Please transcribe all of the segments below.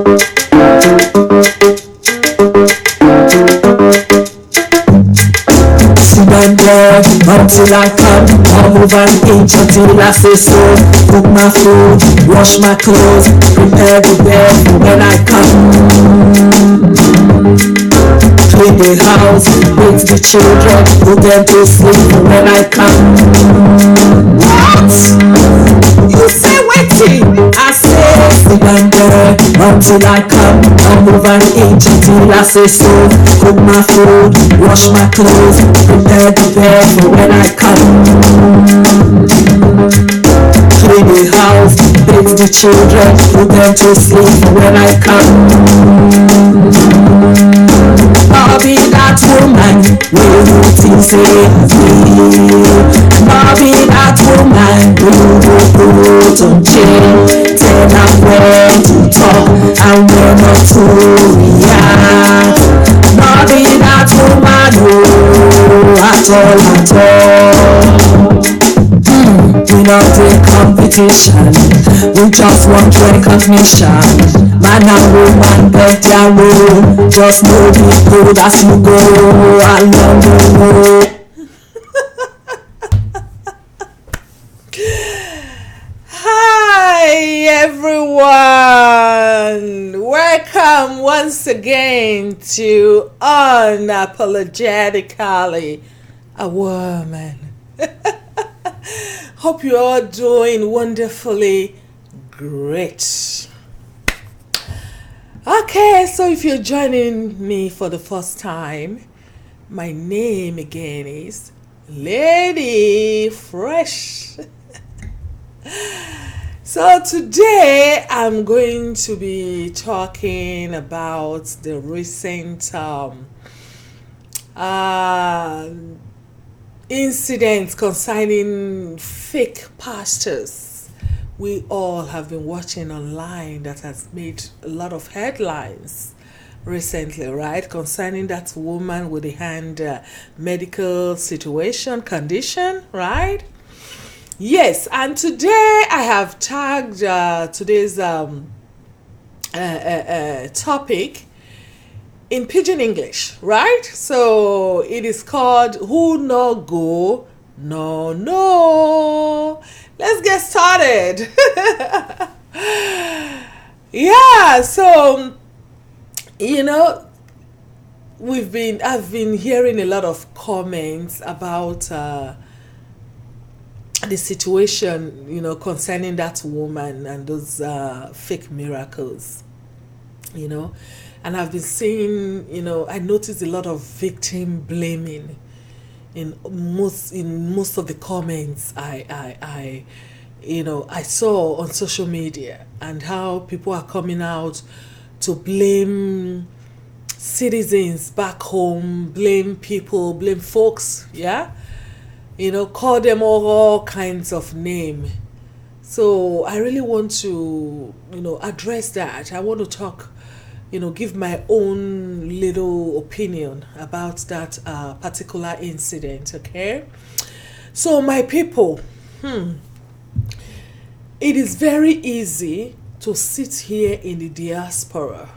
Stand there until I come. I'll move an inch until I say so. Cook my food, wash my clothes, prepare the bed when I come. Clean the house, bathe the children, put them to sleep when I come. What? You say waiting? I say stand there until I come. I'll move an inch until I say so. Cook my food, wash my clothes, prepare the bed for when I come. Clean the house, bathe the children, put them to sleep when I come. I'll be that woman will you think say I'll be that woman who will put on chain. Tell I'm when to talk and when not to react. I'll be that woman who at all. We not in competition, we just want recognition. Man and woman get their role, just know be good as you go along the road. Hi everyone, welcome once again to Unapologetically a Woman. Hope you're all doing wonderfully great. Okay, so if you're joining me for the first time, my name again is Lady Fresh. So today I'm going to be talking about the recent incidents concerning fake pastors we all have been watching online that has made a lot of headlines recently, right? Concerning that woman with the hand medical condition, right? Yes, and today I have tagged today's topic in Pidgin English, right? So it is called Who No Go, No No. Let's get started. Yeah, so I've been hearing a lot of comments about the situation, concerning that woman and those fake miracles, and I've been seeing, I noticed a lot of victim blaming in most of the comments I saw on social media, and how people are coming out to blame citizens back home, blame people, blame folks, yeah, call them all kinds of name. So I really want to, address that. I want to talk, give my own little opinion about that particular incident, okay? So my people, it is very easy to sit here in the diaspora,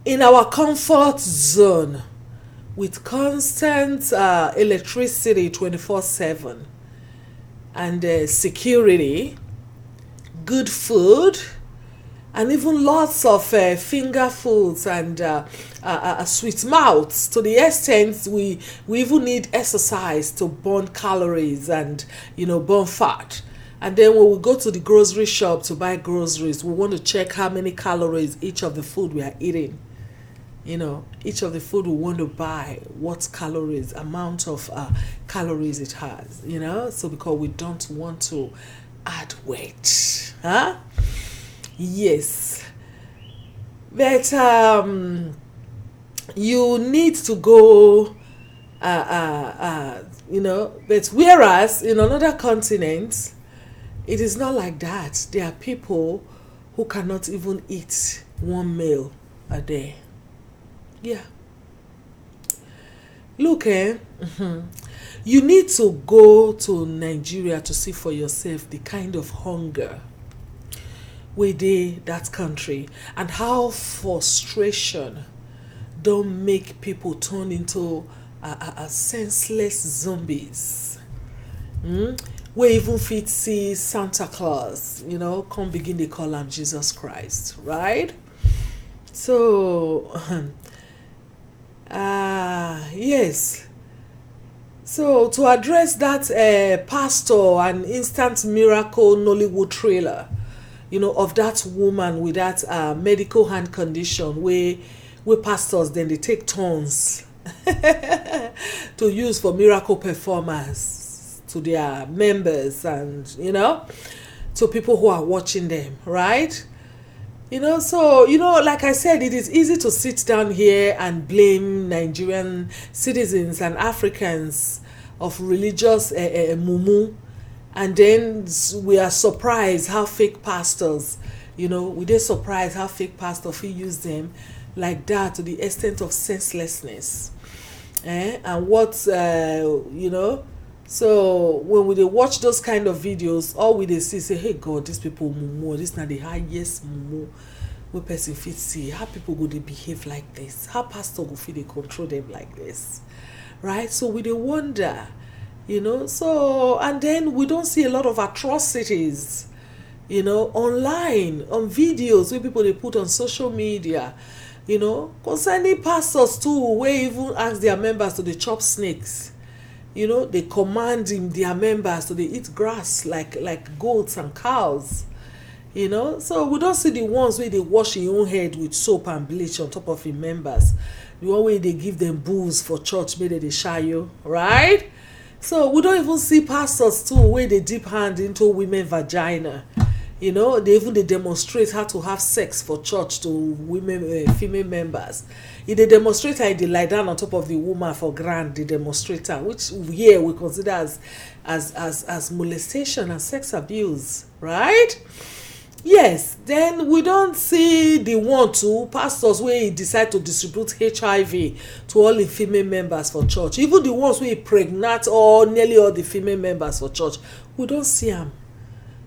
in our comfort zone, with constant electricity 24/7 and security, good food, and even lots of finger foods and sweet mouths, to the extent we even need exercise to burn calories and burn fat. And then when we go to the grocery shop to buy groceries, we want to check how many calories each of the food we are eating. Each of the food we want to buy, what calories, amount of calories it has, so because we don't want to add weight, huh? Yes, but you need to go, but whereas in another continent, it is not like that. There are people who cannot even eat one meal a day. Yeah. Look, you need to go to Nigeria to see for yourself the kind of hunger within that country, and how frustration don't make people turn into a senseless zombies. We even fit see Santa Claus, come begin they call him Jesus Christ, right? So yes. So to address that pastor and instant miracle Nollywood trailer, of that woman with that medical hand condition where pastors then they take turns to use for miracle performance to their members and to people who are watching them, right? So like I said, it is easy to sit down here and blame Nigerian citizens and Africans of religious mumu, and then we are surprised how fake pastors, we dey surprised how fake pastors fit use them like that to the extent of senselessness. And what so when we dey watch those kind of videos, all we dey see say, hey God, these people mumu, this na the highest mumu wey person fit see. How people go dey behave like this? How pastor go fit dey control them like this? Right? So we dey wonder, so, and then we don't see a lot of atrocities, online, on videos where people they put on social media, concerning pastors too, where even ask their members to they chop snakes. They commanding their members to they eat grass like goats and cows. So we don't see the ones where they wash their own head with soap and bleach on top of their members. The one way they give them booze for church, maybe they shy you, right? So we don't even see pastors too where they dip hand into women vagina. They even they demonstrate how to have sex for church to women, female members. If they demonstrate how they lie down on top of the woman for grand, the demonstrator, which here we consider as molestation and sex abuse, right? Yes, then we don't see the one to pastors where he decide to distribute HIV to all the female members for church. Even the ones where he pregnant or nearly all the female members for church, we don't see them.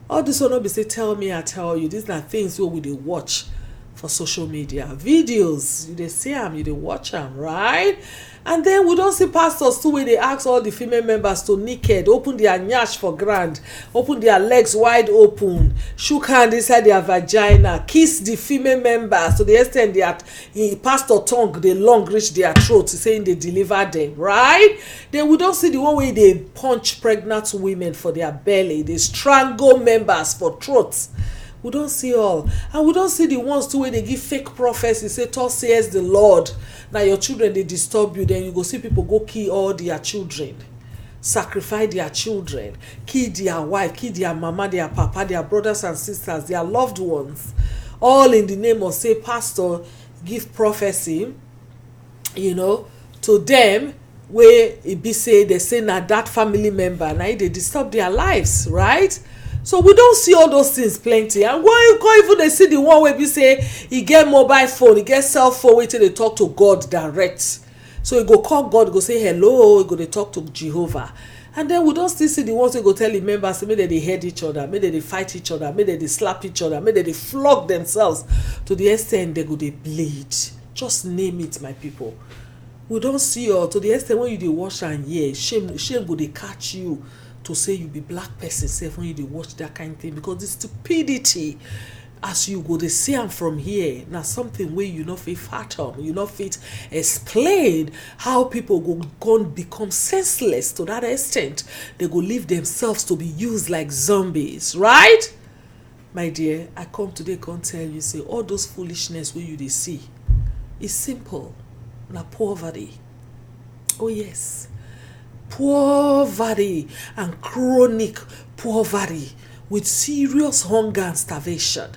All this will not be say, tell me, I tell you. These are things where we dey watch for social media. Videos, you dey see them, you dey watch them, right? And then we don't see pastors too where they ask all the female members to naked, open their nyash for grand, open their legs wide open, shook hand inside their vagina, kiss the female members to the extent that pastor tongue they long reach their throat saying they deliver them, right? Then we don't see the one where they punch pregnant women for their belly, they strangle members for throats. We don't see all. And we don't see the ones too where they give fake prophecy, say, thus says the Lord. Now your children, they disturb you. Then you go see people go kill all their children. Sacrifice their children. Kill their wife, kill their mama, their papa, their brothers and sisters, their loved ones. All in the name of, say, pastor, give prophecy, to them, where it be say, they say, now that family member, now they disturb their lives, right? So we don't see all those things plenty. And when you go even they see the one where we say he get mobile phone, he get cell phone, wait till they talk to God direct. So he go call God, go say hello, he go they talk to Jehovah. And then we don't still see the ones who go tell the members, maybe they hate each other, maybe they fight each other, maybe they slap each other, maybe they flog themselves to the extent they go they bleed. Just name it, my people. We don't see all to the extent when you dey wash and hear, shame go they catch you. To say you be black person sef when you dey watch that kind of thing, because the stupidity as you go dey see am from here na something wey you no fit fathom, you no fit explain how people go become senseless to that extent. They go leave themselves to be used like zombies, right? My dear, I come today come tell you say all those foolishness wey you dey see is simple, na poverty. Oh yes, poverty and chronic poverty with serious hunger and starvation,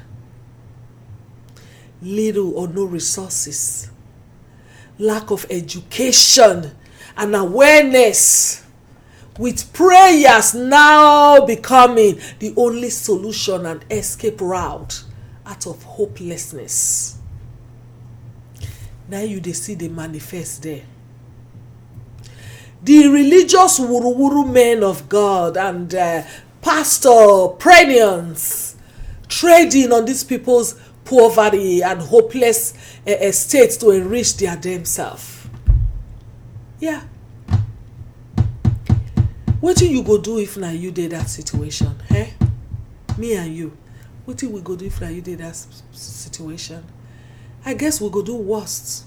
little or no resources, lack of education and awareness, with prayers now becoming the only solution and escape route out of hopelessness. Now you dey see the manifest there. The religious wuru-wuru men of God and pastor, pregnants, trading on these people's poverty and hopeless state to enrich their themselves. Yeah. Wetin you go do if na you dey that situation? Me and you, wetin we go do if na you dey that situation? I guess we go do worst.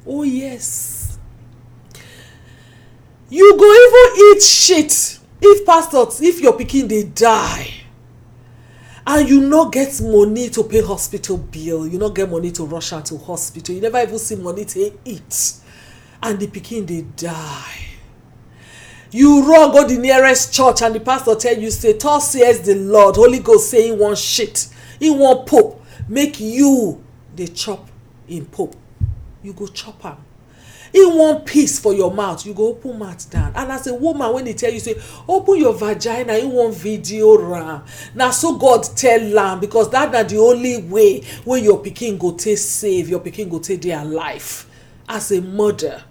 Oh yes. You go even eat shit if your pikin dey die and you no get money to pay hospital bill, you no get money to rush am to hospital, you never even see money to eat, and the pikin dey die. You run go the nearest church and the pastor tell you say, "Thus says the Lord," Holy Ghost say he wan shit, he wan pope, make you dey chop in pope. You go chop am. He want peace for your mouth, you go open mouth down. And as a woman, when he tell you say open your vagina, he want video ram. Now so God tell am, because that na the only way when your pikin go take save, your pikin go take their life. As a mother,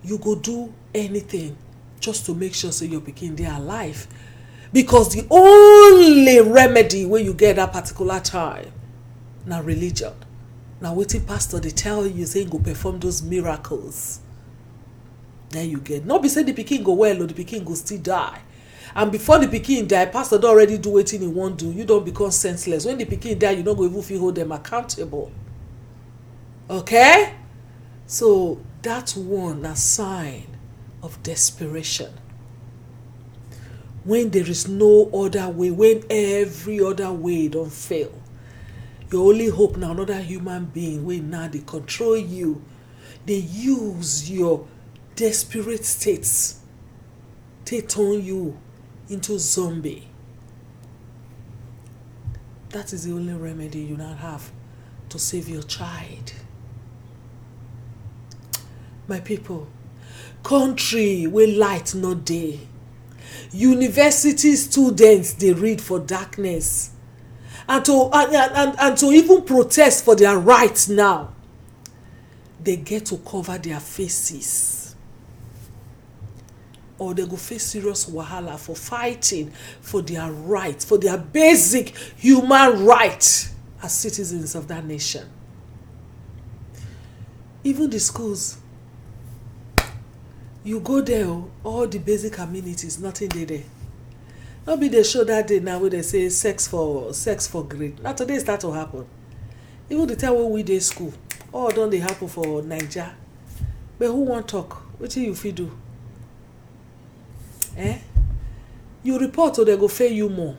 you go do anything just to make sure say your pikin dey alive, because the only remedy when you get that particular time na religion. Now wetin pastor dey tell you say go perform those miracles, then you get. Not be say the pikin go well or the pikin go still die, and before the pikin die, pastor don already do wetin he wan do. You don become senseless. When the pikin die, you no go even fit hold them accountable. Okay, so that one a sign of desperation. When there is no other way, when every other way don fail, your only hope na another human being wey now dey control you. They use your desperate states to turn you into zombie. That is the only remedy you now have to save your child. My people, country where light no dey, university students they read for darkness, and to even protest for their rights now, they get to cover their faces, or they go face serious wahala for fighting for their rights, for their basic human rights as citizens of that nation. Even the schools, you go there, all the basic amenities, nothing there. Not be the show that day now where they say sex for grade. Now today start to happen. Even the time when we dey school, all don't they happen for Nigeria. But who want talk? What do you fit do? You report or they go pay you more.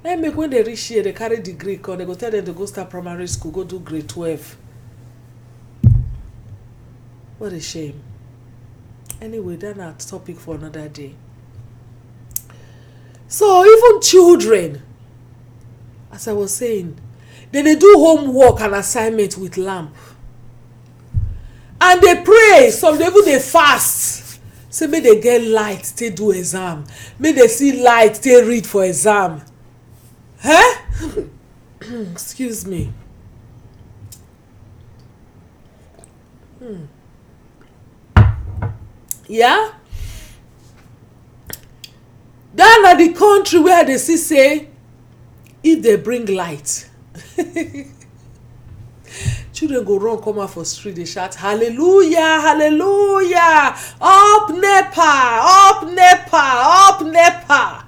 Then make when they reach here, they carry degree, or they go tell them to go start primary school, go do grade 12. What a shame. Anyway, that's a topic for another day. So even children, as I was saying, they do homework and assignment with lamp. And they pray, some even they fast. Say may they get light, they do exam. May they see light, they read for exam. Excuse me. Yeah? That na the country where they see say, if they bring light, children go run come out for street, they shout, hallelujah, hallelujah, up NEPA, up NEPA, up NEPA.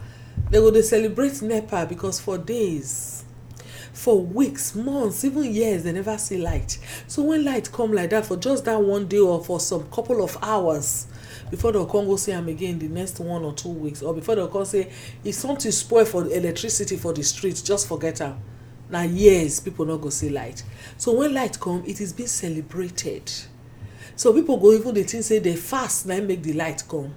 They go to celebrate NEPA because for days, for weeks, months, even years, they never see light. So when light come like that for just that one day or for some couple of hours, before they'll come go see them again the next 1 or 2 weeks, or before they'll come say, if something spoil for electricity for the streets, just forget them. Now years, people not go see light. So when light come, it is being celebrated. So people go even they think say they fast, now make the light come.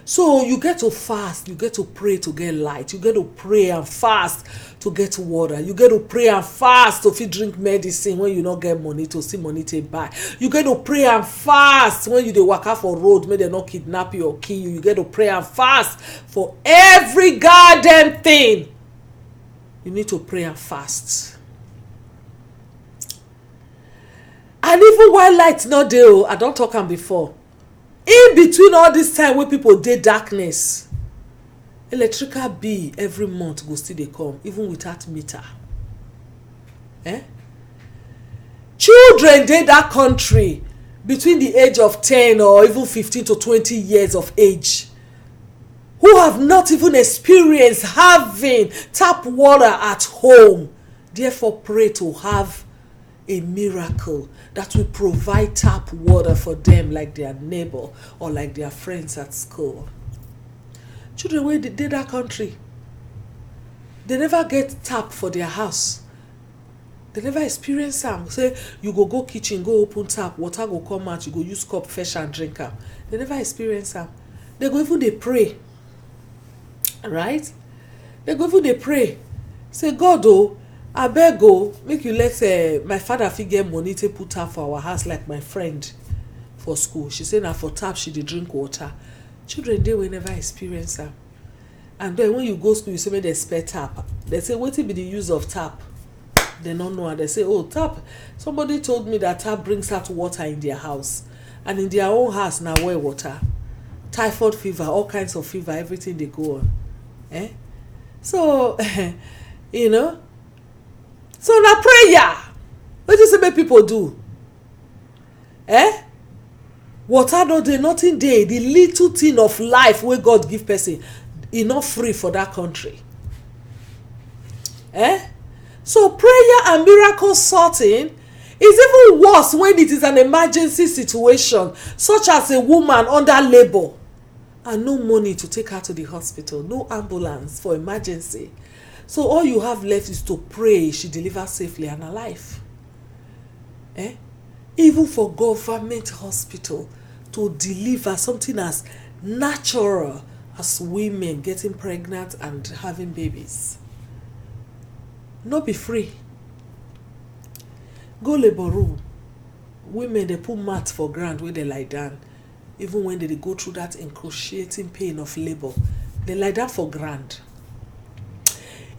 So you get to fast, you get to pray to get light, you get to pray and fast to get water, you get to pray and fast to fit drink medicine when you not get money to see money to buy. You get to pray and fast when you dey waka for road, may they not kidnap you or kill you. You get to pray and fast for every goddamn thing. You need to pray and fast. And even while light not there, I don't talk am before. In between all this time when people dey darkness, electrical bill every month go still dey come even without meter. Children dey that country between the age of 10 or even 15 to 20 years of age who have not even experienced having tap water at home. Therefore, pray to have a miracle that will provide tap water for them like their neighbor or like their friends at school. Children wey dey that country, they never get tap for their house. They never experience am. Say you go kitchen, go open tap, water go come out, you go use cup fetch and drink am. They never experience am. They go even dey pray. Right? They go even dey pray. Say, God abeg make you let my father fit get money to put tap for our house like my friend for school. She say na for tap she dey drink water. Children dey wey never experience am. And then when you go school, you say make dem spare tap. They say wetin be the use of tap? They don't know, and they say, oh, tap. Somebody told me that tap brings out water in their house, and in their own house now well water, typhoid fever, all kinds of fever, everything they go on. So you know, so na prayer. What do you say make people do? Water no dey, nothing dey. The little thing of life wey God give person, e not free for that country. So prayer and miracle sorting is even worse when it is an emergency situation, such as a woman under labor and no money to take her to the hospital, no ambulance for emergency. So all you have left is to pray she delivers safely and alive. Even for government hospital to deliver something as natural as women getting pregnant and having babies, no be free. Go labor room, women dey put mat for ground where they lie down. Even when they go through that excruciating pain of labor, they lie down for ground.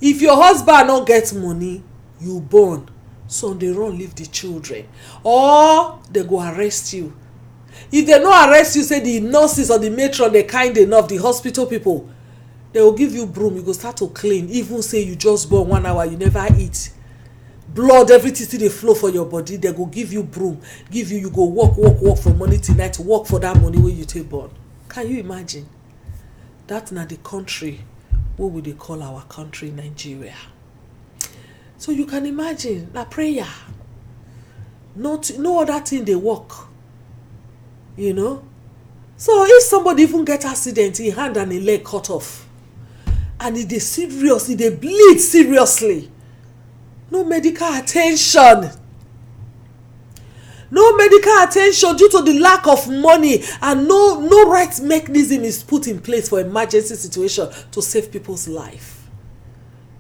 If your husband no get money, you born, so they run leave the children, or they go arrest you. If they no arrest you, say the nurses or the matron they kind enough, the hospital people, they will give you broom, you go start to clean. Even say you just born 1 hour, you never eat, blood, everything still dey flow for your body, they go give you broom, give you go work from morning till night, work for that money wey you take born. Can you imagine? That na the country what we dey call our country, Nigeria. So you can imagine, na prayer, no other thing dey work, you know. So if somebody even get accident, his hand and his leg cut off, and e dey serious, e dey bleed seriously, no medical attention. No medical attention due to the lack of money, and no right mechanism is put in place for emergency situation to save people's life.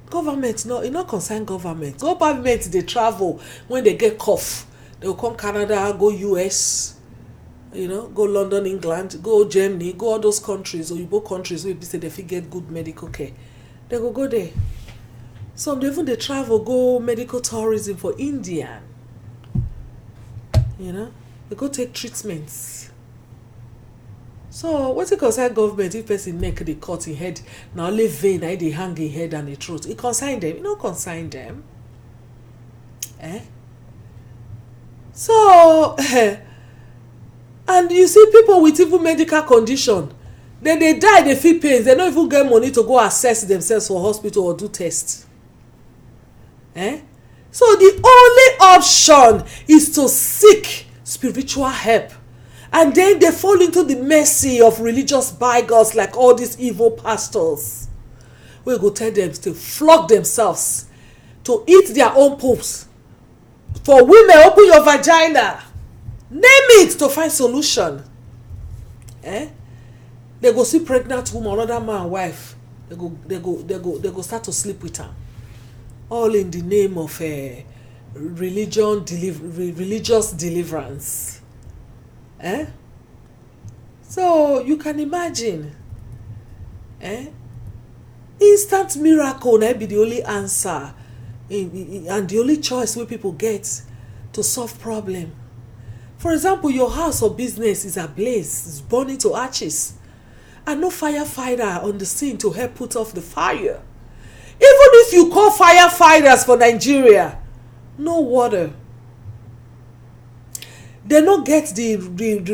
Government, no, it not concern government. Government they travel when they get cough. They will come Canada, go US, you know, go London, England, go Germany, go all those countries, or Igbo countries where people say they fit get good medical care. They go there. Some even they travel, go medical tourism for India. You know, they go take treatments. So what's it concern government if person neck they cut in head, now only vein I they hang in head and the throat? It consign them, it don't consign them. So and you see people with even medical condition, then they die, they feel pains, they don't even get money to go assess themselves for hospital or do tests. So the only option is to seek spiritual help, and then they fall into the mercy of religious bigots like all these evil pastors. We go tell them to flog themselves, to eat their own poops. For women, open your vagina, name it, to find solution. They go see pregnant woman, another man, wife. They go start to sleep with her. All in the name of religious deliverance. So you can imagine, instant miracle might be the only answer and the only choice where people get to solve problem. For example, your house or business is ablaze, it's burning to ashes, and no firefighter on the scene to help put off the fire. Even if you call firefighters for Nigeria, no water. They don't get the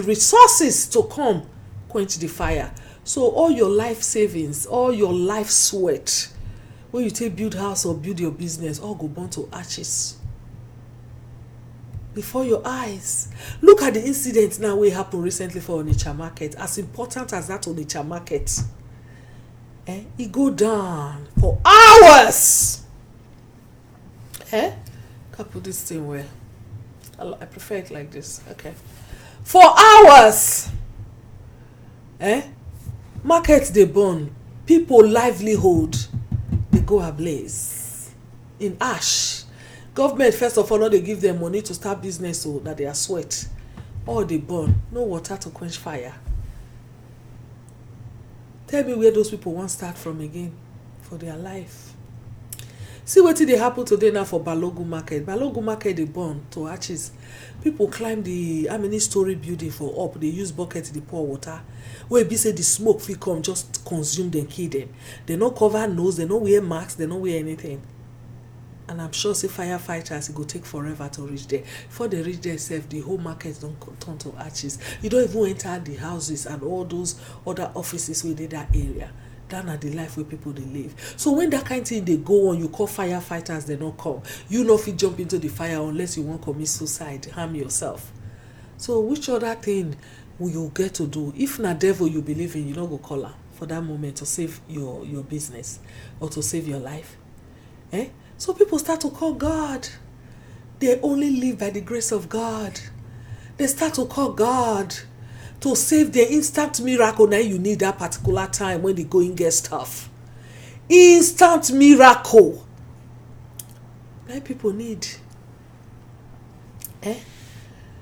resources to come quench the fire. So all your life savings, all your life sweat, when you take build house or build your business, all go burn to ashes before your eyes. Look at the incident now wey happen recently for Onitsha market. As important as that Onitsha market, it go down for hours. Can put this thing where I prefer it like this. Okay, for hours. Market dey burn, people livelihood dey go ablaze in ash. Government first of all no dey give them money to start business, so that they are sweat. All dey burn, no water to quench fire. Tell me where those people wan start from again for their life. See wetin dey happen today now for Balogun market. Balogun market dey burn to ashes. People climb the how many story building for up, they use bucket dey pour water. Wey be say the smoke fit come just consume them, kill them. They no cover nose, they no wear masks, they no wear anything. And I'm sure say firefighters, it go take forever to reach there. Before they reach there sef, the whole market don turn to ashes. You don't even enter the houses and all those other offices within that area. That na the life where people dey live. So when that kind of thing dey go on, you call firefighters, they don't come. You no fit jump into the fire unless you want commit suicide, harm yourself. So which other thing will you get to do? If na devil you believe in, you no go call am for that moment to save your business or to save your life. So people start to call God. They only live by the grace of God. They start to call God to save their instant miracle. Now you need that particular time when the going gets tough. Instant miracle. That people need.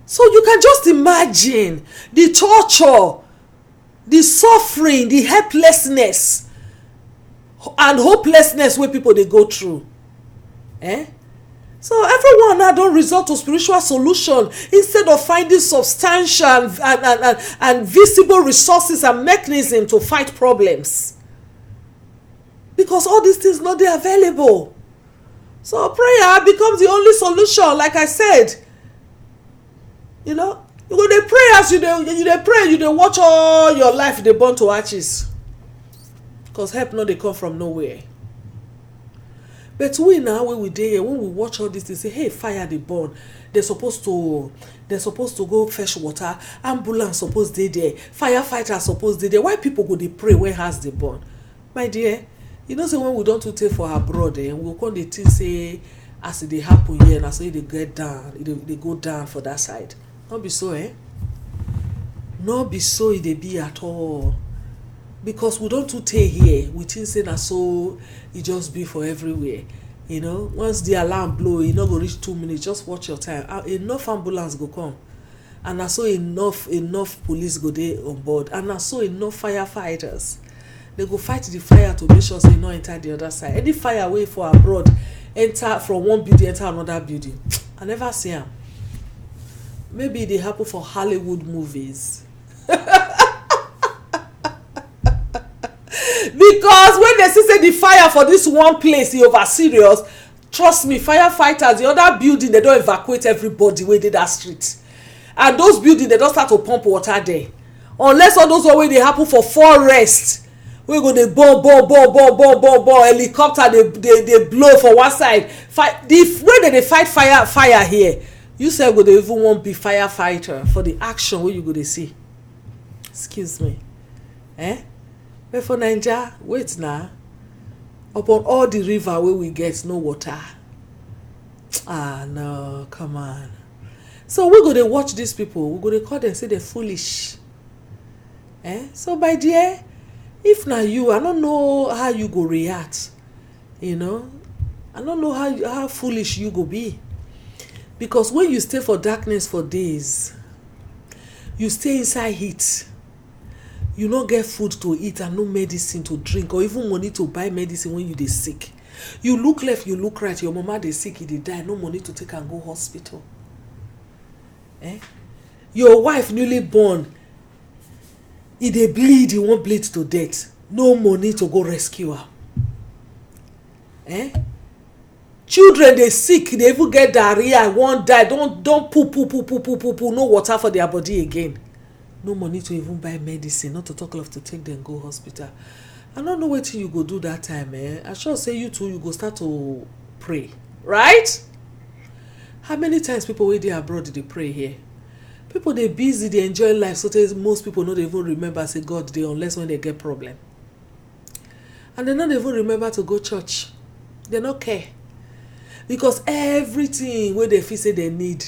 So you can just imagine the torture, the suffering, the helplessness, and hopelessness where people they go through. So everyone now don't resort to spiritual solution instead of finding substantial and visible resources and mechanism to fight problems. Because all these things not they available. So prayer becomes the only solution. Like I said, you go they pray as you they pray, you they watch all your life they burn to ashes. Because help not they come from nowhere. But we now when we dey when we watch all this, they say, hey, fire they burn. They're supposed to go fetch water. Ambulance supposed they there. Firefighters supposed they there. Why people go they pray when has they burn? My dear, you know say when we don't take for abroad, we'll come the thing say as they happen here and as they get down, they go down for that side. Not be so, Not be so they be at all. Because we don't take here, we think say na so it just be for everywhere. Once the alarm blow, you not go reach 2 minutes. Just watch your time. Enough ambulance go come, and na so enough police go there on board, and na so enough firefighters. They go fight the fire to make sure say no enter the other side. Any fire way for abroad, enter from one building, enter another building. I never see them. Maybe they happen for Hollywood movies. Because when they say the fire for this one place is over serious, trust me, firefighters, the other building, they don't evacuate everybody where they that street. And those buildings, they don't start to pump water there. Unless all those where they happen for forest, we go they bomb, helicopter, they blow for one side. When they fight fire here, you say go they even want be firefighter for the action where you go they see. Excuse me. But for Nigeria, wait now. Upon all the river where we get no water. No, come on. So we're going to watch these people. We're going to call them, say they're foolish. So my dear, if not you, I don't know how you go react. I don't know how foolish you go be. Because when you stay for darkness for days, you stay inside heat. You no get food to eat and no medicine to drink or even money to buy medicine when you dey sick. You look left, you look right, your mama dey sick, they die, no money to take and go hospital. Your wife newly born, e dey bleed, e wan bleed to death, no money to go rescue am. Children dey sick, dey even get diarrhea, wan die, don poo, no water for their body again, no money to even buy medicine, not to talk of to take dem go hospital. I no know wetin you go do that time. I sure say you too, you go start to pray, right? How many times people wey dey abroad dey pray here? People dey busy, dey enjoy life, so most people no dey even remember say God dey, unless when they get problem. And they no dey even remember to go church. They no care, because everything wey they feel say they need,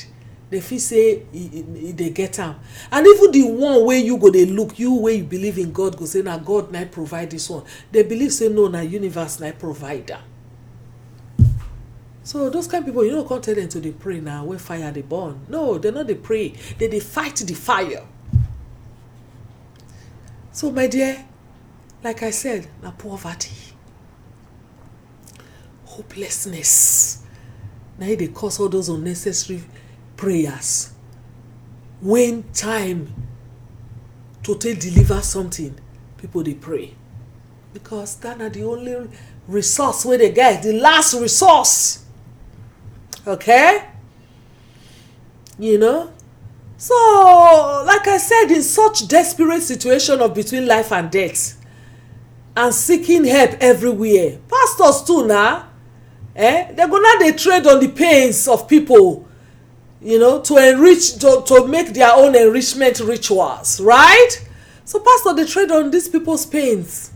they feel say they get am. And even the one wey you go dey look, you wey you believe in God, go say na God na provide this one, they believe say no, na universe na provide am. So those kind of people, you no come tell them to dey pray now when fire dey burn. No, they no dey pray, they dey fight the fire. So my dear, like I said, na poverty, hopelessness, na it dey cause all those unnecessary prayers. When time to take deliver something, people dey pray, because that na the only resource wey they get, the last resource. Okay, you know. So like I said, in such desperate situation of between life and death, and seeking help everywhere, pastors too now, they go now dey trade on the pains of people, you know, to enrich, to make their own enrichment rituals, right? So pastor dey trade on these people's pains,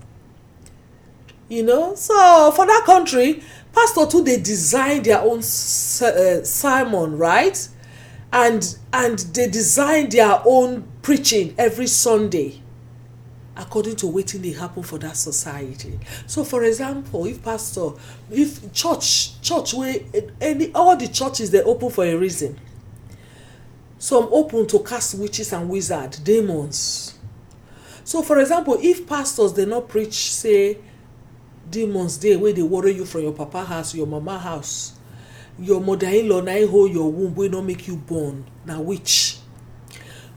you know. So for that country, pastor too dey design their own sermon, right? And they design their own preaching every Sunday according to wetin dey happen for that society. So for example, if church wey all the churches dey open for a reason. Some open to cast witches and wizards, demons. So for example, if pastors dey not preach say demons dey wey dey worry you from your papa house, your mama house, your mother-in-law na hold your womb wey no make you born, na witch.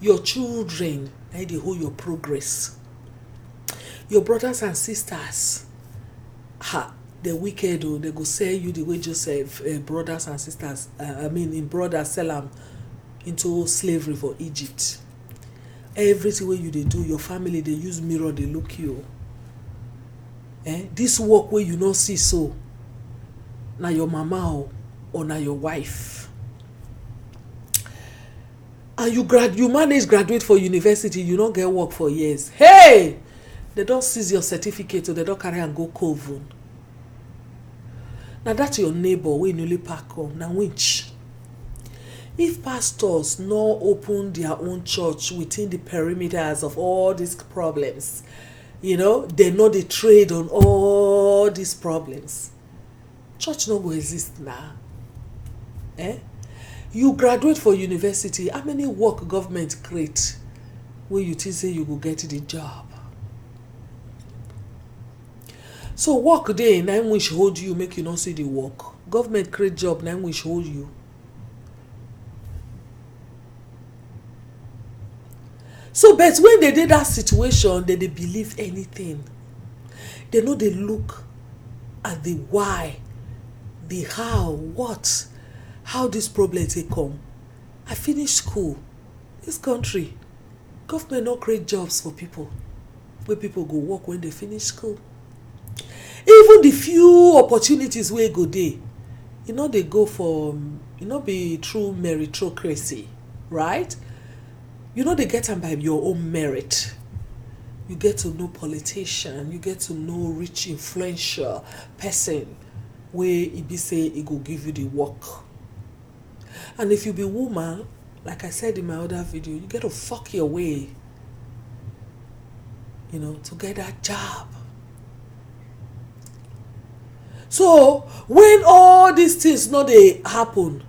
Your children na dey hold your progress. Your brothers and sisters, the wicked, they go sell you the way Joseph brothers and sisters, in brothers sell them into slavery for Egypt. Everything wey you dey do, your family dey use mirror dey look you. This work wey you no see, so na your mama or na your wife. And you manage graduate for university, you no get work for years. Hey, they don seize your certificate, or they don carry and go coven. Now that's your neighbor wey newly pack up, na winch. If pastors no open their own church within the perimeters of all these problems, you know, they know they trade on all these problems, church no go exist now. You graduate for university, how many work government create where you think say you go get the job? So work dey, na im wish hold you, make you not see the work. Government create job, na im wish hold you. So but when they did that situation, they believe anything. They know, they look at the why, the how, what, how this problem take come. I finished school. This country, government not create jobs for people, where people go work when they finish school. Even the few opportunities where go dey, you know, they go for, you know, be true meritocracy, right? You know, they get them by your own merit. You get to know politician, you get to know rich, influential person where it be say it go give you the work. And if you be woman, like I said in my other video, you get to fuck your way, you know, to get that job. So when all these things no dey happen,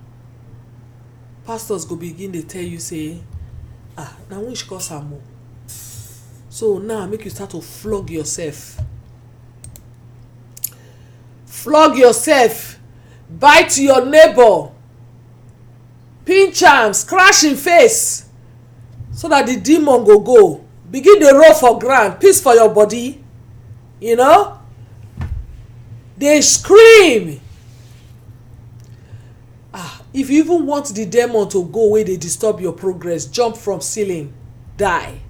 pastors go begin to tell you say, now which cause am o. So now make you start to flog yourself. Flog yourself, bite your neighbor, pinch am, scratch him face, so that the demon go. begin dey roll for ground, peace for your body, you know, dey scream. If you even want the demon to go where they disturb your progress, jump from ceiling, die.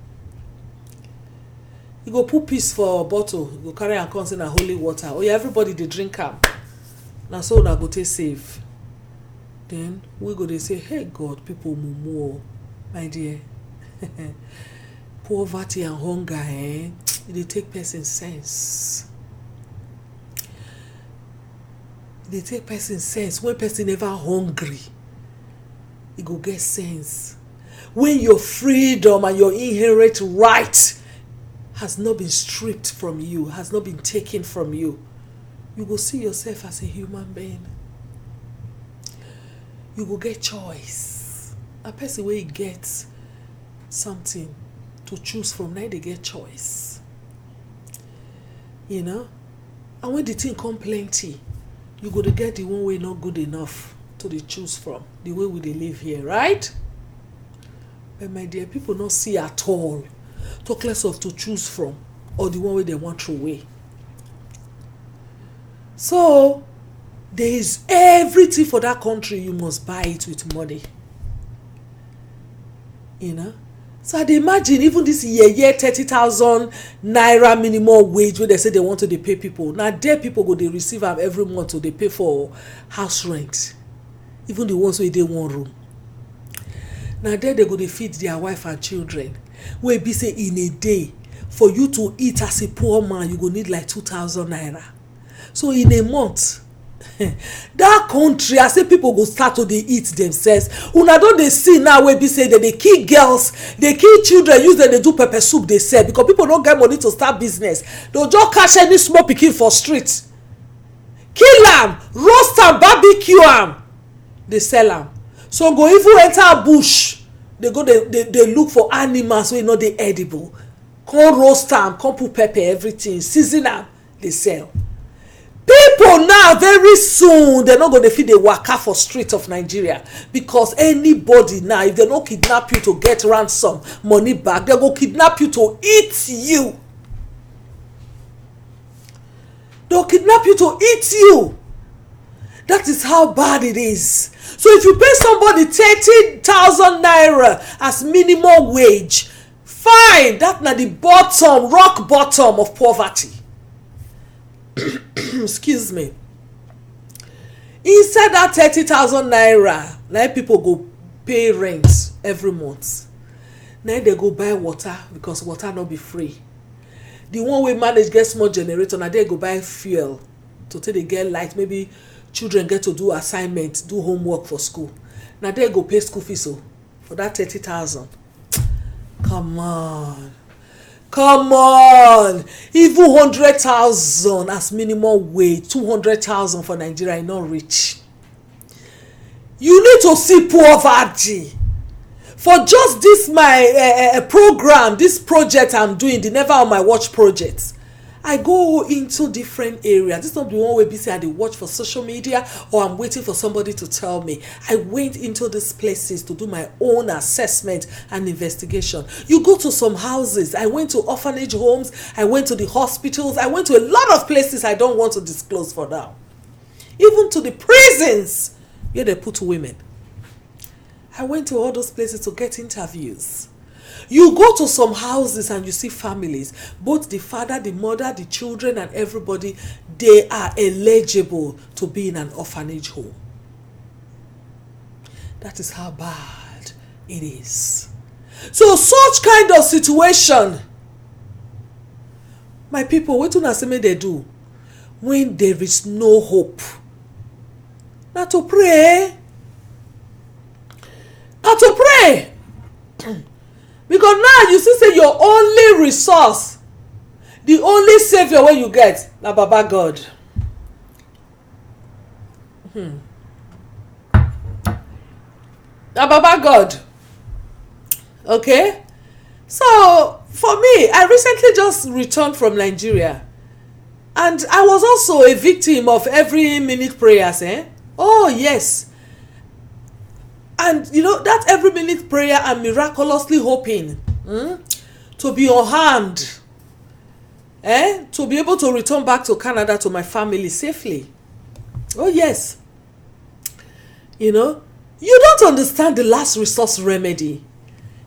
You go put peace for bottle, you go carry am come say na holy water. Oh yeah, everybody dey drink am. Na so una go take save. Then we go dey say, hey God, people mumu, my dear. Poverty and hunger, e dey take person sense. They take person sense. When person never hungry, e go get sense. When your freedom and your inherent right has not been stripped from you, has not been taken from you, you go see yourself as a human being. You go get choice. A person wey get something to choose from, now they get choice. You know? And when the thing come plenty, you go to get the one way not good enough to dey choose from, the way we dey live here, right? But my dear, people not see at all, talk less of to choose from, or the one way they want throw away. So there is everything for that country, you must buy it with money. You know? So I'd imagine even this year 30,000 naira minimum wage where they say they want to pay people. Now there people go they receive them every month to they pay for house rent. Even the ones where they want room. Now there they go they feed their wife and children. Where be say in a day, for you to eat as a poor man, you go need like 2,000 naira. So in a month, that country, I say people go start to dey eat themselves. Una don dey see now wey be say that they kill girls, they kill children, use them, they do pepper soup they sell because people don't get money to start business. They'll just catch any small pikin for street, kill am, roast am, barbecue am, they sell am. So go even enter bush, they go they look for animals wey no dey edible, come roast am, come put pepper, everything, season am, they sell. People now very soon they're not going to feed a waka for streets of Nigeria because anybody now, if they don't kidnap you to get ransom money back, they go kidnap you to eat you. They'll kidnap you to eat you. That is how bad it is. So if you pay somebody 30,000 naira as minimum wage, fine, that's not the bottom, rock bottom of poverty. Excuse me. Inside that 30,000 naira, now people go pay rent every month. Now they go buy water because water not be free. The one we manage get small generator, now they go buy fuel to take they get light. Maybe children get to do assignment, do homework for school. Now they go pay school fees for that 30,000. Come on. Come on, even 100,000 as minimum wage, 200,000 for Nigeria, not rich. You need to see poverty. For just this my program, this project I'm doing, the Never on My Watch project, I go into different areas. This is not the one where I dey watch for social media or I'm waiting for somebody to tell me. I went into these places to do my own assessment and investigation. You go to some houses. I went to orphanage homes. I went to the hospitals. I went to a lot of places I don't want to disclose for now. Even to the prisons where they put women. I went to all those places to get interviews. You go to some houses and you see families, both the father, the mother, the children and everybody, they are eligible to be in an orphanage home. That is how bad it is. So such kind of situation, my people, what do say they do when there is no hope? Not to pray. Not to pray. Because now you see say your only resource, the only savior when you get, na Baba God. Na Baba God. Okay? So for me, I recently just returned from Nigeria. And I was also a victim of every minute prayers. Oh yes. And you know, that every minute prayer I'm miraculously hoping to be unharmed, to be able to return back to Canada to my family safely. Oh yes. You know, you don't understand the last resource remedy.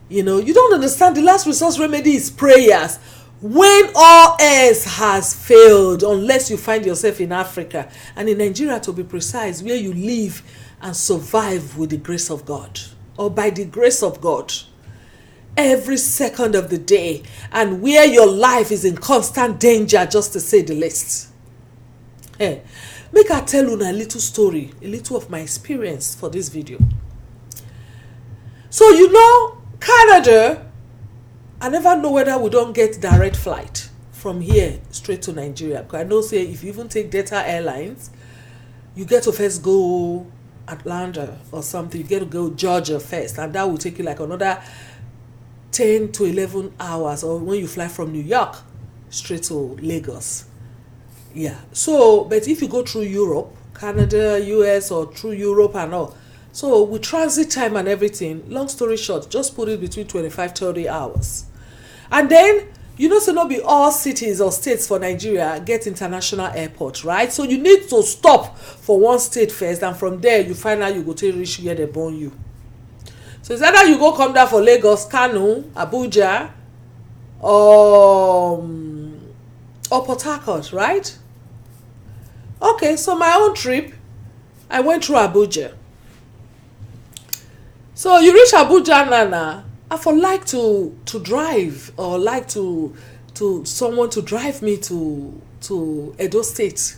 You know, you don't understand the last resource remedy is prayers. When all else has failed, unless you find yourself in Africa and in Nigeria, to be precise, where you live and survive with the grace of God, or by the grace of God, every second of the day, and where your life is in constant danger, just to say the least. Hey, make I tell you a little story, a little of my experience for this video. So you know, Canada, I never know whether we don't get direct flight from here straight to Nigeria. Because I know, say, if you even take Delta Airlines, you get to first go Atlanta or something. You get to go Georgia first, and that will take you like another 10 to 11 hours. Or when you fly from New York straight to Lagos. Yeah. So, but if you go through Europe, Canada, US, or through Europe and all, so with transit time and everything, long story short, just put it between 25-30 hours. And then, you know, so not be all cities or states for Nigeria get international airport, right? So you need to stop for one state first, and from there you find out you go to reach where they born you. So it's either you go come down for Lagos, Kano, Abuja, or Port Harcourt, right? Okay, so my own trip, I went through Abuja. So you reach Abuja, Nana, I for like to drive, or like to someone to drive me to Edo State,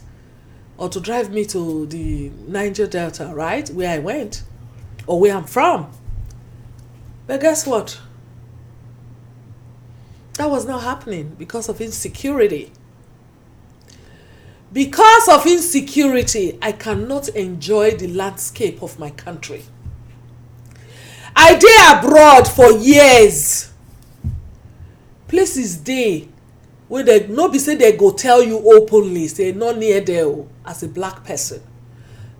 or to drive me to the Niger Delta, right, where I went, or where I'm from. But guess what? That was not happening because of insecurity. Because of insecurity, I cannot enjoy the landscape of my country. I dey abroad for years. Places dey where they no be say they go tell you openly, say no near there as a black person.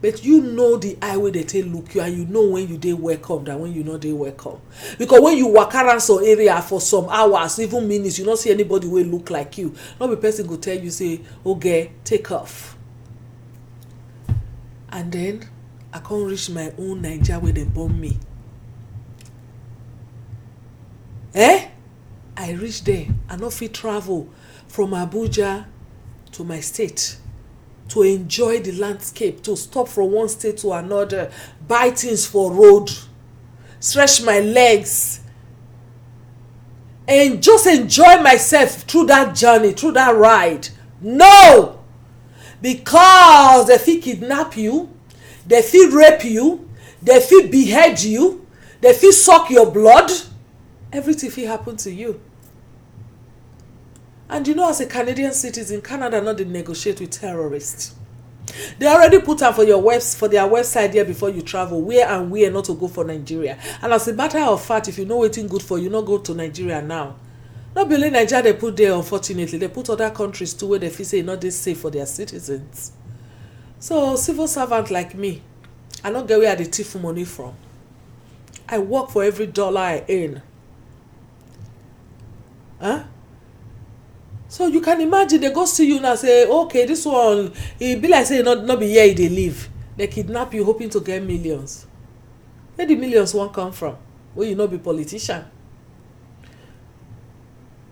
But you know the eye wey they take look you, and you know when you dey welcome and when you no dey welcome. Because when you walk around some area for some hours, even minutes, you not see anybody wey look like you. No be person go tell you say, okay, take off. And then I can't reach my own Nigeria where they bomb me. I reach there. I no fit travel from Abuja to my state to enjoy the landscape, to stop from one state to another, buy things for road, stretch my legs, and just enjoy myself through that journey, through that ride. No! Because they fit kidnap you, they fit rape you, they fit behead you, they fit suck your blood. Everything fit happen to you. And you know, as a Canadian citizen, Canada not dey negotiate with terrorists. They already put out for their website there before you travel, where and where not to go for Nigeria. And as a matter of fact, if you know waiting good for you, not go to Nigeria now. Not only Nigeria they put there, unfortunately, they put other countries too where they feel say not they safe for their citizens. So civil servant like me, I not get where I dey thief money from. I work for every dollar I earn. Huh? So you can imagine they go see you now say, okay, this one, it be like say not be here they live. They kidnap you hoping to get millions. Where the millions won't come from? Well, you not be politician.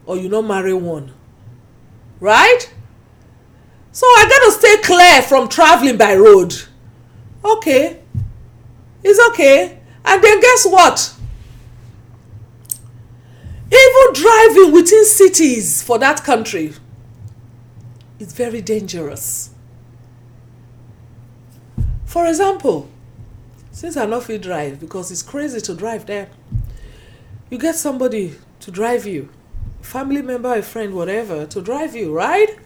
Or you not marry one. Right? So I gotta stay clear from traveling by road. Okay. It's okay. And then guess what? Even driving within cities for that country is very dangerous. For example, since I not fit drive, because it's crazy to drive there, you get somebody to drive you, a family member, a friend, whatever, to drive you, right?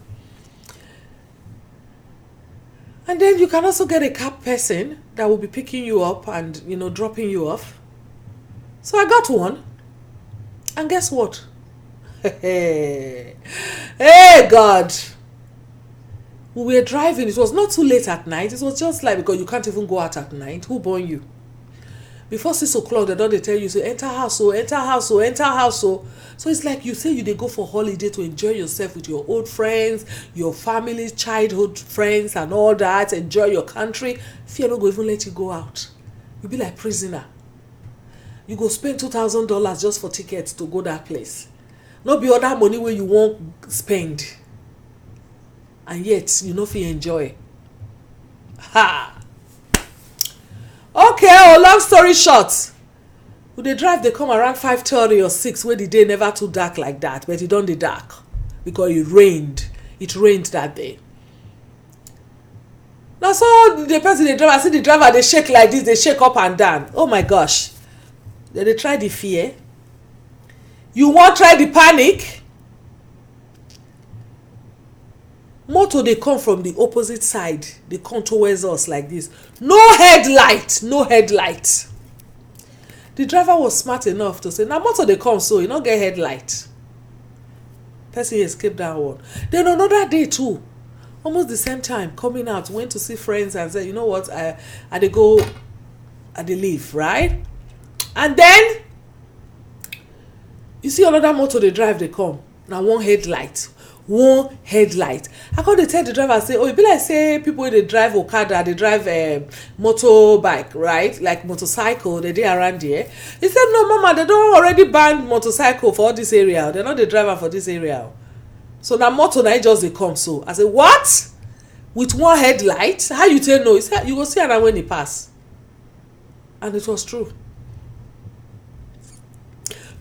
And then you can also get a cab person that will be picking you up and, you know, dropping you off. So I got one. And guess what? Hey, God. We were driving. It was not too late at night. It was just like, because you can't even go out at night. Who born you? before 6 o'clock dem don dey tell you say enter house o, enter house o, enter house o. So it's like you say you dey go for holiday to enjoy yourself with your old friends, your family, childhood friends and all that, enjoy your country. Fear no go even let you go out. You be like prisoner. You go spend $2,000 just for tickets to go that place. No be other money wey you wan spend, and yet you no fit enjoy. Ha! Okay, oh, long story short, we dey drive dey come around 5:30 or 6 wey the day never too dark like that, but e don dey dark because it rained that day. Na so the person dey drive, I see the driver dey shake like this, dey shake up and down. Oh my gosh, dem dey try the fear. You wan try the panic? Motor dey come from the opposite side, dey come towards us like this. No headlight. The driver was smart enough to say, na motor dey come so, e no get headlight. Person escape that one. Then another day too, almost the same time, coming out, went to see friends and said, you know what, I dey leave, right? And then you see another motor dey drive dey come. Na one headlight. I come dey tell the driver say, oh, e be like say people wey dey drive okada, dey drive motorbike, right, like motorcycle, dey dey around here. He said, no mama, they don already ban motorcycle for all this area. They no dey drive am for this area. So na motor na just dey come so. I say, what? With one headlight? How you take know? He said, you go see am when e pass. And it was true.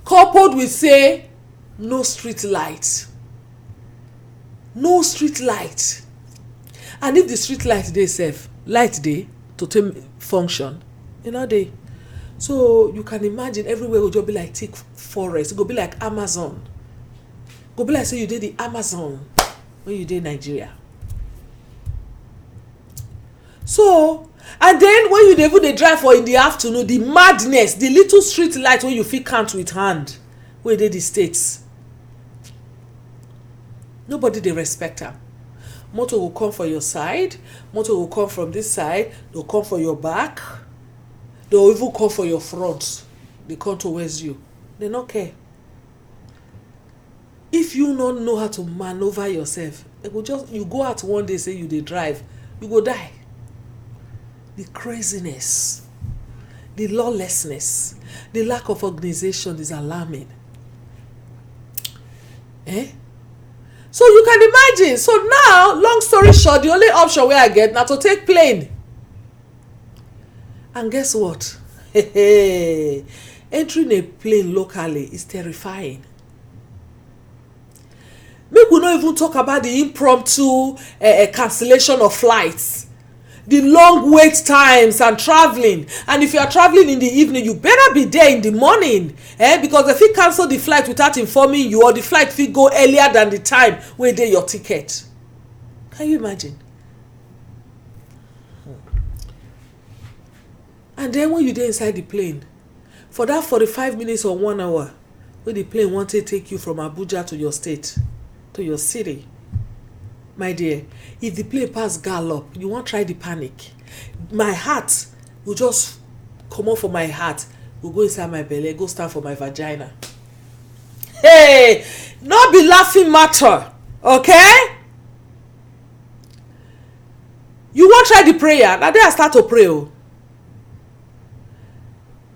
Coupled with say no street light. And if the street light dey sef, light dey to take function, e no dey. So you can imagine everywhere go just be like thick forest. It go be like Amazon. Go be like say you dey the Amazon when you dey Nigeria. So, and then when you dey even dey drive for in the afternoon, the madness, the little street light wey you fit count with hand wey dey the States, nobody dey respect am. Motor go come for your side, motor go come from this side, they go come for your back, they go even come for your front. They come towards you. They no care. If you no know how to maneuver yourself, you go out one day say you dey drive, you go die. The craziness, the lawlessness, the lack of organization is alarming. So you can imagine. So now, long story short, the only option wey I get na to take plane. And guess what? Entering a plane locally is terrifying. Make we no even talk about the impromptu cancellation of flights, the long wait times and traveling. And if you are traveling in the evening, you better be there in the morning, because if you cancel the flight without informing you, or the flight fit go earlier than the time wey dey your ticket. Can you imagine? And then when you dey inside the plane, for that 45 minutes or 1 hour wey the plane wan take you from Abuja to your state, to your city, my dear, if the plane pass gallop, you wan try the panic. My heart will just comot for my heart, will go inside my belly, go stand for my vagina. Hey, no be laughing matter, okay? You wan try the prayer? Na there I start to pray. Oh,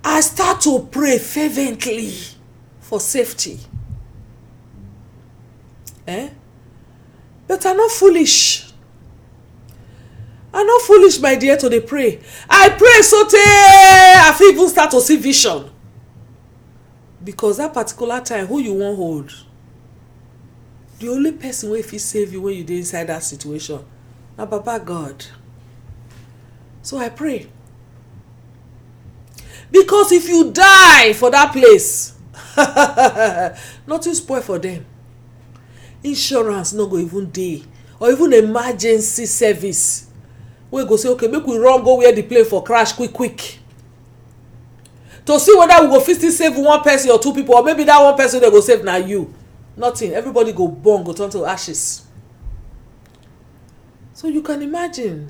I start to pray fervently for safety. But I'm not foolish. I'm not foolish, my dear, to dey pray. I pray so tey I fit even start to see vision. Because that particular time, who you wan hold? The only person wey fit save you when you dey inside that situation na Baba God. So I pray. Because if you die for that place, nothing spoil for them. Insurance no go even dey, or even emergency service wey go say, okay, make we run go where the plane for crash quick to see whether we go fit still save one person or two people, or maybe that one person they go save na you. Nothing. Everybody go burn, go turn to ashes. So you can imagine,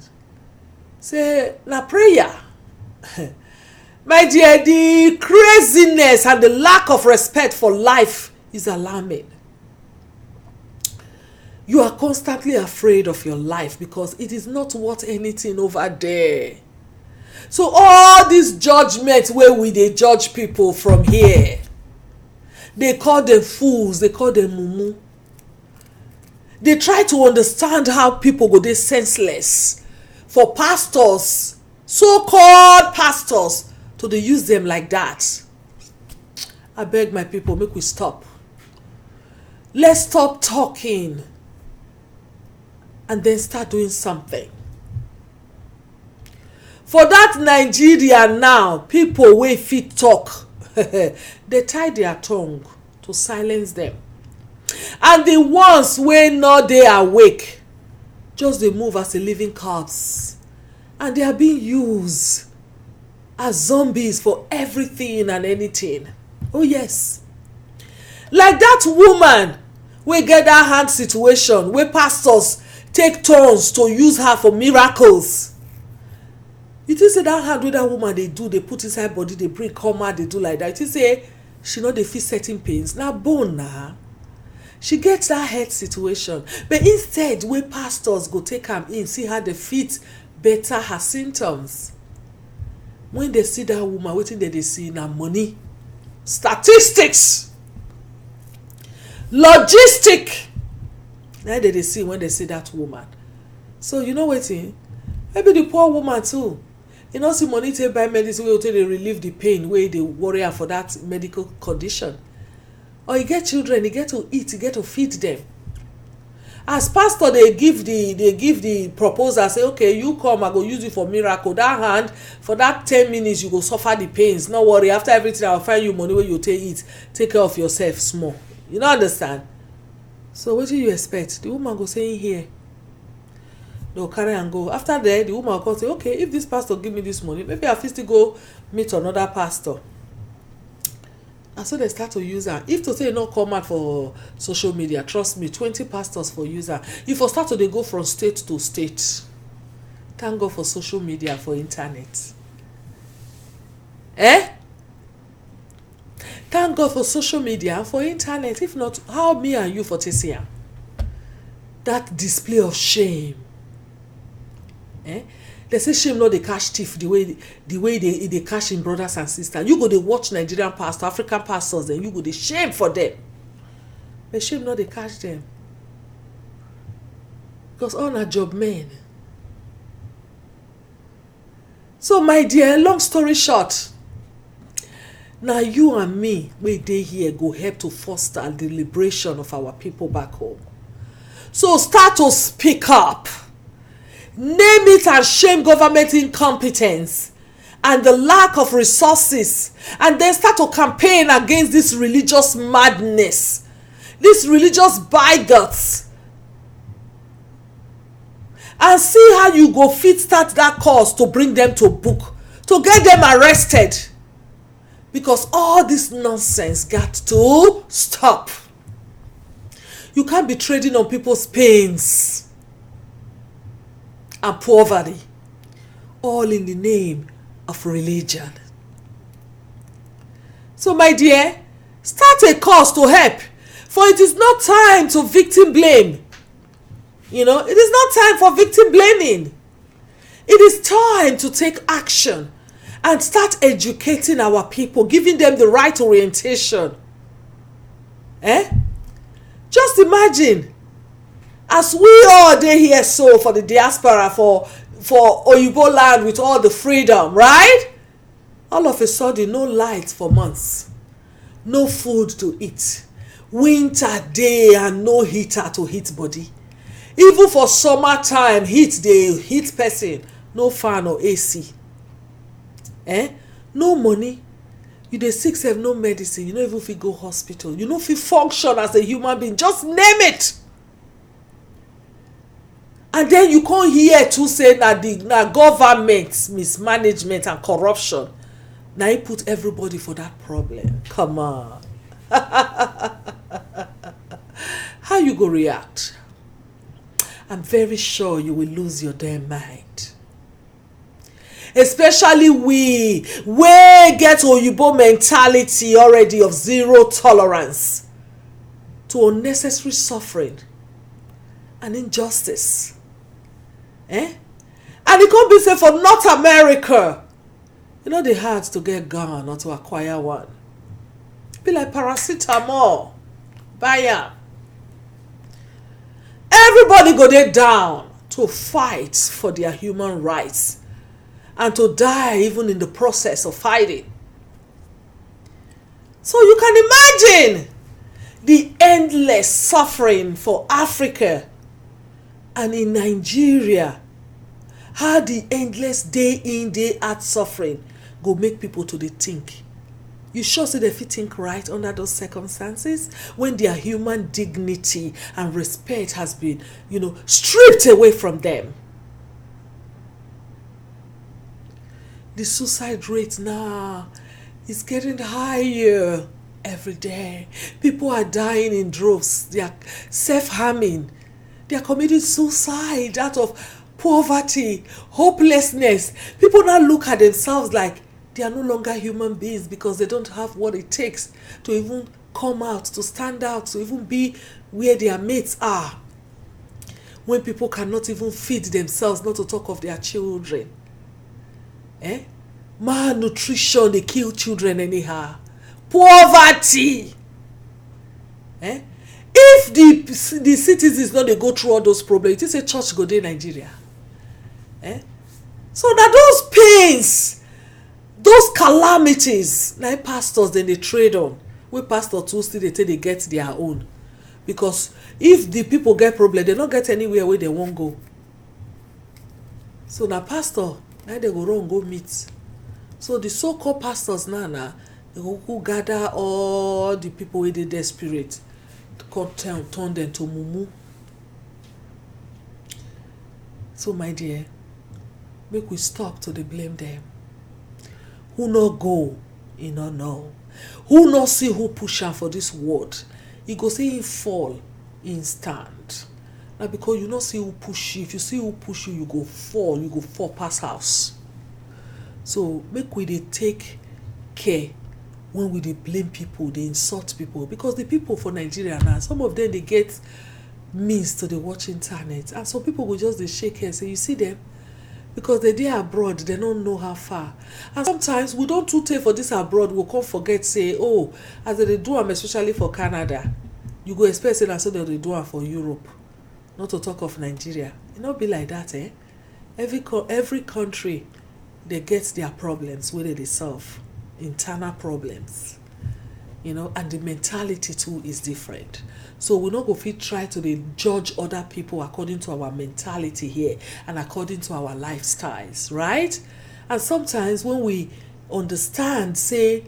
say na prayer My dear, the craziness and the lack of respect for life is alarming. You are constantly afraid of your life because it is not worth anything over there. So all these judgments where we dey judge people from here, they call them fools, they call them mumu. They try to understand how people go dey senseless for pastors, so-called pastors, to dey use them like that. I beg my people, make we stop. Let's stop talking and then start doing something. For that Nigeria now, people wey fit talk, they tie their tongue to silence them. And the ones wey no dey awake just dey move as a living corpse, and they are being used as zombies for everything and anything. Oh yes, like that woman wey get that hand situation wey pastors take turns to use her for miracles. You think say that hand wey that woman dey do, dey put inside body, dey bring come out, dey do like that, you think say she no dey feel certain pains? Na bone na. She get that health situation, but instead wey pastors go take am in, see how dey fit better her symptoms. When they see that woman, wetin dem dey see na money, statistics, logistic. Na dem dey see when they see that woman. So you know wetin? Maybe the poor woman too, you no see money take buy medicine wey go take dey relieve the pain wey dey worry her for that medical condition. Or you get children, you get to eat, you get to feed them. As pastor they give the proposal, say okay, you come, I go use you for miracle. That hand, for that 10 minutes you go suffer the pains, no worry, after everything I'll find you money wey you take eat, take care of yourself small. You no understand? So what do you expect? The woman go say in here, they'll carry and go. After that, the woman will come say, okay, if this pastor give me this money, maybe I fit still go meet another pastor. And so they start to use her. If to say not come out for social media, trust me, 20 pastors for use her. If you start to they go from state to state, thank God for social media, for internet. Thank God for social media, for internet. If not, how me and you for TCM? That display of shame. They say shame not the cash thief the way they cash in brothers and sisters. You go they watch Nigerian pastors, African pastors, then you go they shame for them. But shame not they cash them. Because all are job men. So my dear, long story short, now you and me, we dey here go help to foster the liberation of our people back home. So start to speak up. Name it and shame government incompetence and the lack of resources, and then start to campaign against this religious madness, this religious bigots, and see how you go fit start that cause to bring them to book, to get them arrested, because all this nonsense got to stop. You can't be trading on people's pains and poverty, all in the name of religion. So my dear, start a cause to help, for it is not time to victim blame. You know, it is not time for victim blaming. It is time to take action and start educating our people, giving them the right orientation. Just imagine, as we all dey here so for the diaspora, for Oyibo land with all the freedom, right? All of a sudden, no light for months, no food to eat, winter day and no heater to heat body. Even for summertime, heat dey heat person, no fan or AC. No money. You dey sick sef, no medicine. You no even fit go hospital. You no fit function as a human being. Just name it. And then you can't hear to say that the government mismanagement and corruption. Now you put everybody for that problem. Come on. How you go react? I'm very sure you will lose your damn mind. especially we get oyibo mentality already of zero tolerance to unnecessary suffering and injustice. And it can't be said for North America, they hard to get gun or to acquire one. Be like paracetamol, buy am. Everybody go there down to fight for their human rights and to die even in the process of fighting. So you can imagine the endless suffering for Africa and in Nigeria, how the endless day in, day out suffering go make people to dey think. You sure say they fit think right under those circumstances when their human dignity and respect has been, stripped away from them? The suicide rate now is getting higher every day. People are dying in droves. They are self-harming. They are committing suicide out of poverty, hopelessness. People now look at themselves like they are no longer human beings because they don't have what it takes to even come out, to stand out, to even be where their mates are. When people cannot even feed themselves, not to talk of their children. Malnutrition, they kill children anyhow. Poverty. If the citizens not they go through all those problems, it is a church go dey Nigeria. So that those pains, those calamities, like pastors then they trade on. We pastor too still they get their own. Because if the people get problem, they don't get anywhere where they won't go. So now pastor, now they go run go meet. So the so-called pastors now, they go gather all the people with the desperate to turn them to mumu. So my dear, make we stop to dey blame them. Who no go, he no know. Who no see who push am for this world, he go see him fall, him stand. Now because you no see who push you, if you see who push you, you go fall pass house. So make we dey take care when we dey blame people, they insult people, because the people for Nigeria now, some of them they get means to dey watch internet, and some people go just dey shake head say, you see them, because they dey abroad, they don't know how far. And sometimes we don't too take for this abroad, we'll come forget say, oh, as they do them, especially for Canada, you go expect say that so they do them for Europe, not to talk of Nigeria. It not be like that. Every country, they get their problems where they solve internal problems, and the mentality too is different. So we not go fit try to judge other people according to our mentality here and according to our lifestyles, right? And sometimes when we understand, say,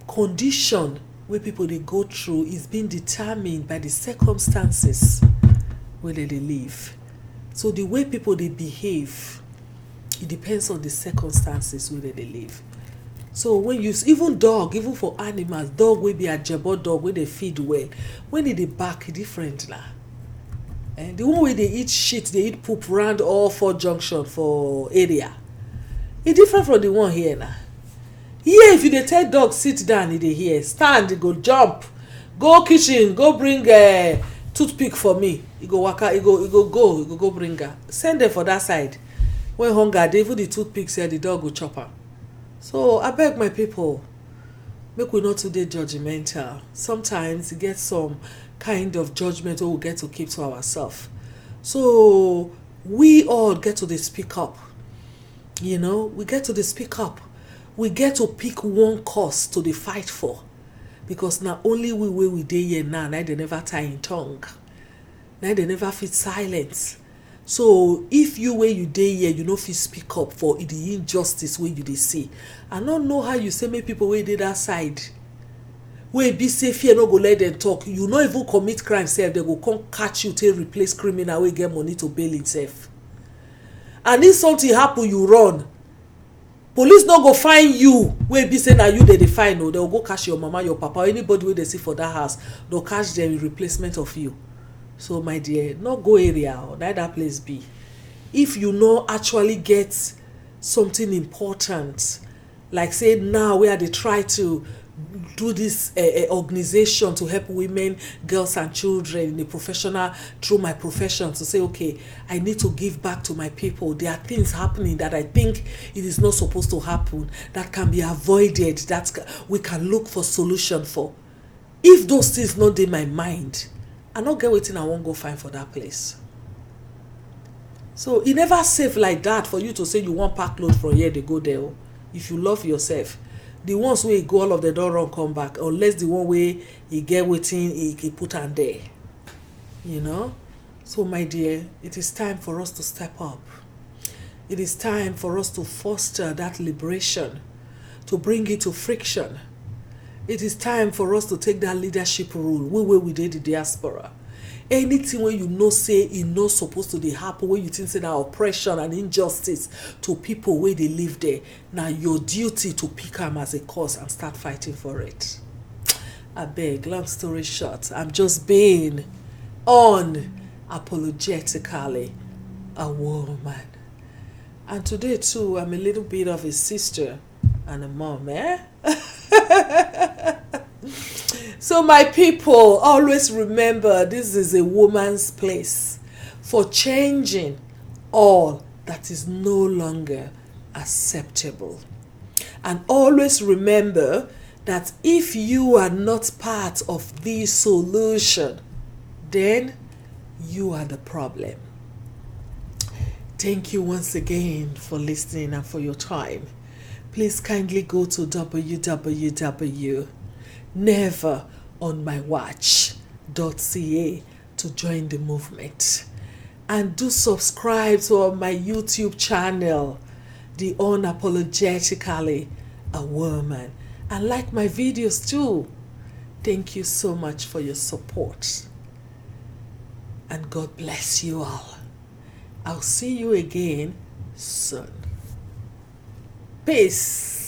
condition where people they go through is being determined by the circumstances where they live. So the way people they behave, it depends on the circumstances where they live. So when you even for animals, dog will be a jabot dog where they feed well. When they back different now. And the one where they eat shit, they eat poop round all four junction for area. It's different from the one here now. Here, if you dey tell dog sit down, he dey here. Stand, he go jump. Go kitchen, go bring a toothpick for me. He go waka, he go bring her. Send them for that side. When hunger, they even the toothpick say the dog will chop her. So I beg my people, make we not today judgmental. Sometimes you get some kind of judgment we get to keep to ourselves. So we all get to speak up. We get to speak up. We get to pick one cause to fight for. Because now only we dey here now they never tie in tongue. Now they never fit silence. So if you where you dey here, you know fit speak up for the injustice where you dey see. I don't know how you say make people where dey that side. Where be safe here, no go let them talk. You no even commit crime self, they go come catch you to replace criminal wey get money to bail himself. And if something happen, you run. Police no go find you. Where be say now you they find, no, they will go catch your mama, your papa, anybody where they see for that house, they'll catch them in replacement of you. So my dear, not go area or that place be. If you know actually get something important, like say now where they try to do this organization to help women, girls and children in the professional, through my profession, to say, okay, I need to give back to my people. There are things happening that I think it is not supposed to happen, that can be avoided, that we can look for solution for. If those things not in my mind, I not get waiting, I won't go find for that place. So it never safe like that for you to say you want pack load from here, they go there. If you love yourself, the ones where go all of the don't run come back, unless the one where he get waiting, he put on there. You know? So my dear, it is time for us to step up. It is time for us to foster that liberation, to bring it to friction. It is time for us to take that leadership role. We did the diaspora. Anything where you know say it not supposed to happen, where you think say that oppression and injustice to people where they live there, now your duty to pick them as a cause and start fighting for it. I beg, long story short, I'm just being unapologetically a woman. And today too, I'm a little bit of a sister and a mom, So my people, always remember, this is a woman's place for changing all that is no longer acceptable. And always remember that if you are not part of the solution, then you are the problem. Thank you once again for listening and for your time. Please kindly go to www.neveronmywatch.ca to join the movement. And do subscribe to my YouTube channel, The Unapologetically a Woman. And like my videos too. Thank you so much for your support. And God bless you all. I'll see you again soon. Peace.